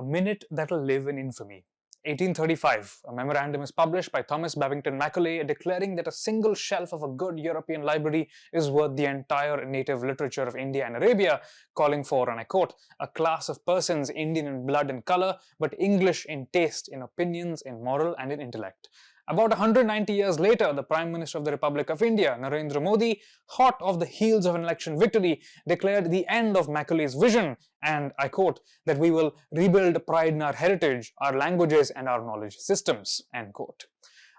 A minute that'll live in infamy. 1835, a memorandum is published by Thomas Babington Macaulay declaring that a single shelf of a good European library is worth the entire native literature of India and Arabia, calling for, and I quote, a class of persons Indian in blood and color, but English in taste, in opinions, in moral, and in intellect. About 190 years later, the Prime Minister of the Republic of India, Narendra Modi, hot off the heels of an election victory, declared the end of Macaulay's vision, and I quote, that we will rebuild pride in our heritage, our languages, and our knowledge systems, end quote.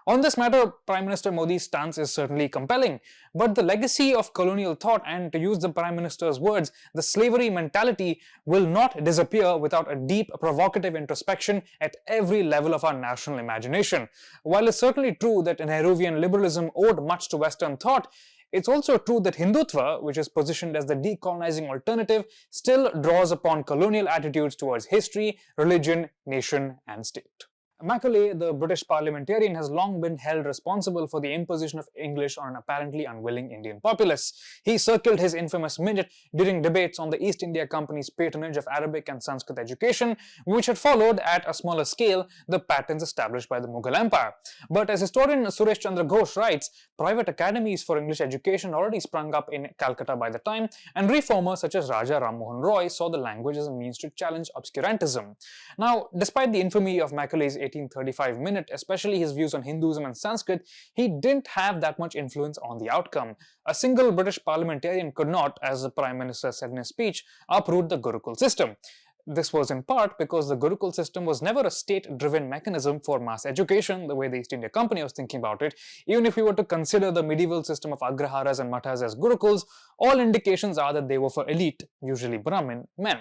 On this matter, Prime Minister Modi's stance is certainly compelling, but the legacy of colonial thought, and to use the Prime Minister's words, the slavery mentality will not disappear without a deep, provocative introspection at every level of our national imagination. While it's certainly true that Nehruvian liberalism owed much to Western thought, it's also true that Hindutva, which is positioned as the decolonizing alternative, still draws upon colonial attitudes towards history, religion, nation, and state. Macaulay, the British parliamentarian, has long been held responsible for the imposition of English on an apparently unwilling Indian populace. He circled his infamous minute during debates on the East India Company's patronage of Arabic and Sanskrit education, which had followed, at a smaller scale, the patterns established by the Mughal Empire. But as historian Suresh Chandra Ghosh writes, private academies for English education already sprung up in Calcutta by the time, and reformers such as Raja Ram Mohan Roy saw the language as a means to challenge obscurantism. Now, despite the infamy of Macaulay's 1835 minute, especially his views on Hinduism and Sanskrit, he didn't have that much influence on the outcome. A single British parliamentarian could not, as the Prime Minister said in his speech, uproot the Gurukul system. This was in part because the Gurukul system was never a state-driven mechanism for mass education, the way the East India Company was thinking about it. Even if we were to consider the medieval system of Agraharas and Mathas as Gurukuls, all indications are that they were for elite, usually Brahmin, men.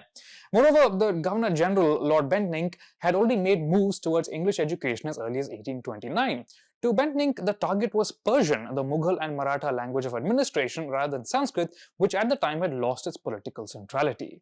Moreover, the Governor-General, Lord Bentinck, had already made moves towards English education as early as 1829. To Bentinck, the target was Persian, the Mughal and Maratha language of administration, rather than Sanskrit, which at the time had lost its political centrality.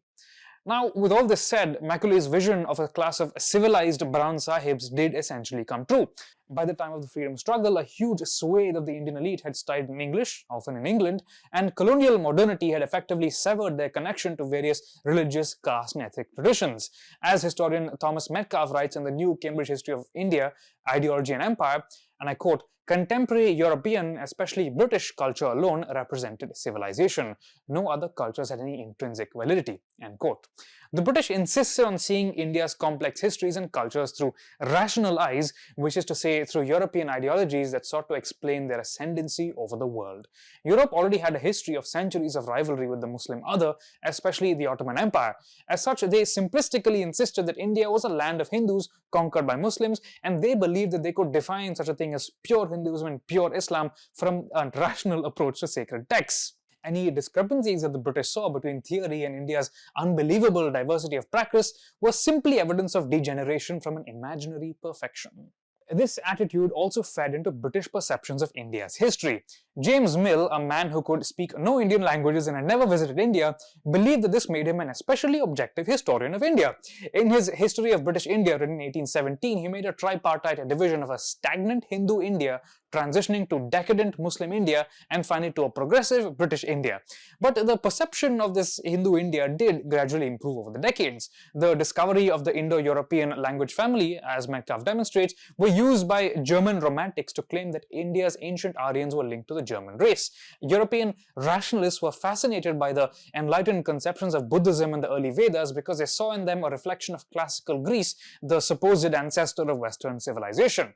Now, with all this said, Macaulay's vision of a class of civilized brown sahibs did essentially come true. By the time of the freedom struggle, a huge swathe of the Indian elite had studied in English, often in England, and colonial modernity had effectively severed their connection to various religious, caste, and ethnic traditions. As historian Thomas Metcalfe writes in the New Cambridge History of India, Ideology and Empire, and I quote, contemporary European, especially British culture alone represented civilization. No other cultures had any intrinsic validity, end quote. The British insisted on seeing India's complex histories and cultures through rational eyes, which is to say through European ideologies that sought to explain their ascendancy over the world. Europe already had a history of centuries of rivalry with the Muslim other, especially the Ottoman Empire. As such, they simplistically insisted that India was a land of Hindus conquered by Muslims, and they believed that they could define such a thing as pure Hinduism and pure Islam from a rational approach to sacred texts. Any discrepancies that the British saw between theory and India's unbelievable diversity of practice was simply evidence of degeneration from an imaginary perfection. This attitude also fed into British perceptions of India's history. James Mill, a man who could speak no Indian languages and had never visited India, believed that this made him an especially objective historian of India. In his History of British India, written in 1817, he made a tripartite division of a stagnant Hindu India transitioning to decadent Muslim India and finally to a progressive British India. But the perception of this Hindu India did gradually improve over the decades. The discovery of the Indo-European language family, as Metcalfe demonstrates, were used by German romantics to claim that India's ancient Aryans were linked to the German race. European rationalists were fascinated by the enlightened conceptions of Buddhism and the early Vedas because they saw in them a reflection of classical Greece, the supposed ancestor of Western civilization.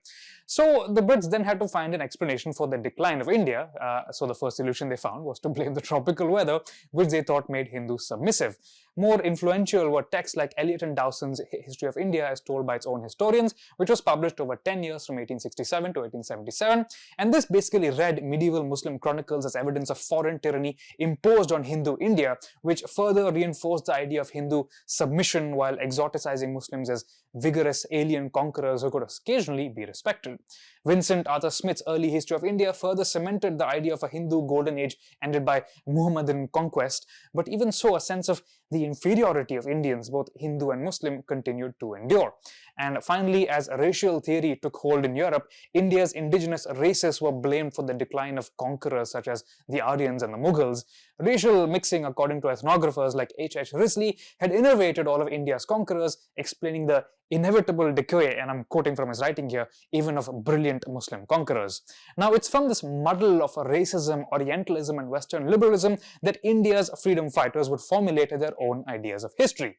So the Brits then had to find an explanation for the decline of India, so the first solution they found was to blame the tropical weather, which they thought made Hindus submissive. More influential were texts like Eliot and Dowson's History of India as told by its own historians, which was published over 10 years from 1867 to 1877, and this basically read medieval Muslim chronicles as evidence of foreign tyranny imposed on Hindu India, which further reinforced the idea of Hindu submission while exoticizing Muslims as vigorous alien conquerors who could occasionally be respected. Vincent Arthur Smith's early History of India further cemented the idea of a Hindu golden age ended by Muhammadan conquest, but even so, a sense of the inferiority of Indians, both Hindu and Muslim, continued to endure. And finally, as racial theory took hold in Europe, India's indigenous races were blamed for the decline of conquerors such as the Aryans and the Mughals. Racial mixing, according to ethnographers like H. Risley, had innervated all of India's conquerors, explaining the inevitable decay, and I'm quoting from his writing here, even of brilliant Muslim conquerors. Now, it's from this muddle of racism, Orientalism, and Western liberalism that India's freedom fighters would formulate their own ideas of history.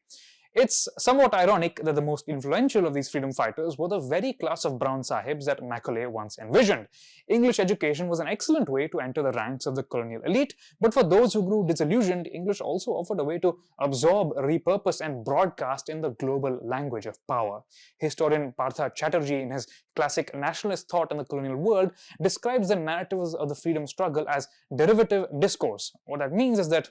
It's somewhat ironic that the most influential of these freedom fighters were the very class of brown sahibs that Macaulay once envisioned. English education was an excellent way to enter the ranks of the colonial elite, but for those who grew disillusioned, English also offered a way to absorb, repurpose, and broadcast in the global language of power. Historian Partha Chatterjee, in his classic Nationalist Thought in the Colonial World, describes the narratives of the freedom struggle as derivative discourse. What that means is that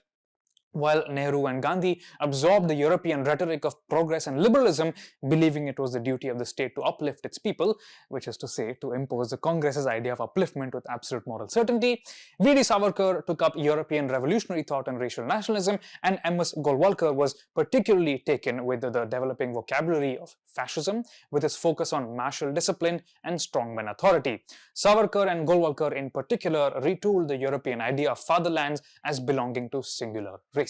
while Nehru and Gandhi absorbed the European rhetoric of progress and liberalism, believing it was the duty of the state to uplift its people, which is to say, to impose the Congress's idea of upliftment with absolute moral certainty, V.D. Savarkar took up European revolutionary thought and racial nationalism, and M.S. Golwalkar was particularly taken with the developing vocabulary of fascism, with its focus on martial discipline and strongman authority. Savarkar and Golwalkar in particular retooled the European idea of fatherlands as belonging to singular races.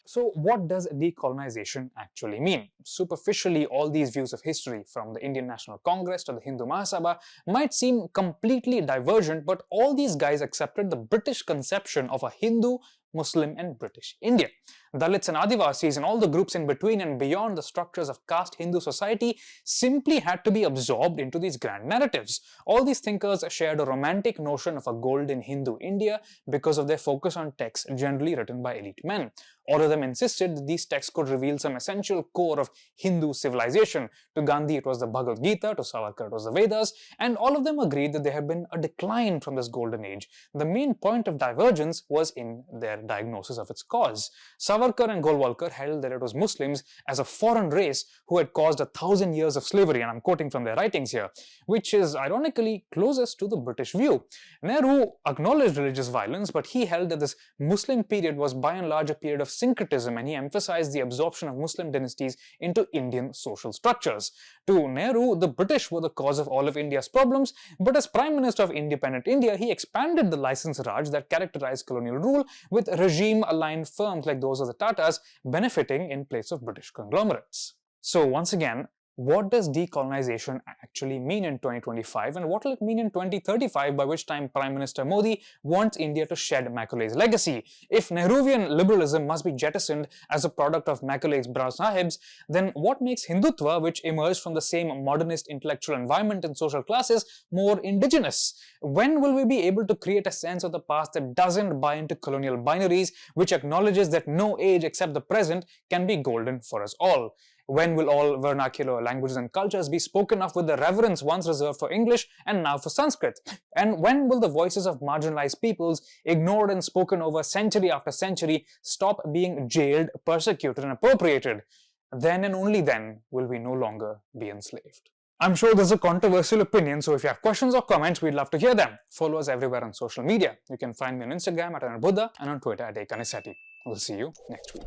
So what does decolonization actually mean? Superficially, all these views of history, from the Indian National Congress to the Hindu Mahasabha, might seem completely divergent, but all these guys accepted the British conception of a Hindu, Muslim, and British India. Dalits and Adivasis and all the groups in between and beyond the structures of caste Hindu society simply had to be absorbed into these grand narratives. All these thinkers shared a romantic notion of a golden Hindu India because of their focus on texts generally written by elite men. All of them insisted that these texts could reveal some essential core of Hindu civilization. To Gandhi, it was the Bhagavad Gita, to Savarkar, it was the Vedas, and all of them agreed that there had been a decline from this golden age. The main point of divergence was in their diagnosis of its cause. Savarkar and Golwalkar held that it was Muslims as a foreign race who had caused 1,000 years of slavery, and I'm quoting from their writings here, which is ironically closest to the British view. Nehru acknowledged religious violence, but he held that this Muslim period was by and large a period of syncretism, and he emphasized the absorption of Muslim dynasties into Indian social structures. To Nehru, the British were the cause of all of India's problems, but as Prime Minister of independent India, he expanded the license Raj that characterized colonial rule, with regime-aligned firms like those of the Tatas benefiting in place of British conglomerates. So once again, what does decolonization actually mean in 2025, and what will it mean in 2035, by which time Prime Minister Modi wants India to shed Macaulay's legacy? If Nehruvian liberalism must be jettisoned as a product of Macaulay's brown sahibs, then what makes Hindutva, which emerged from the same modernist intellectual environment and social classes, more indigenous? When will we be able to create a sense of the past that doesn't buy into colonial binaries, which acknowledges that no age except the present can be golden for us all? When will all vernacular languages and cultures be spoken of with the reverence once reserved for English and now for Sanskrit? And when will the voices of marginalized peoples, ignored and spoken over century after century, stop being jailed, persecuted, and appropriated? Then and only then will we no longer be enslaved. I'm sure there's a controversial opinion, so if you have questions or comments, we'd love to hear them. Follow us everywhere on social media. You can find me on Instagram at Buddha and on Twitter at Ekanisati. We'll see you next week.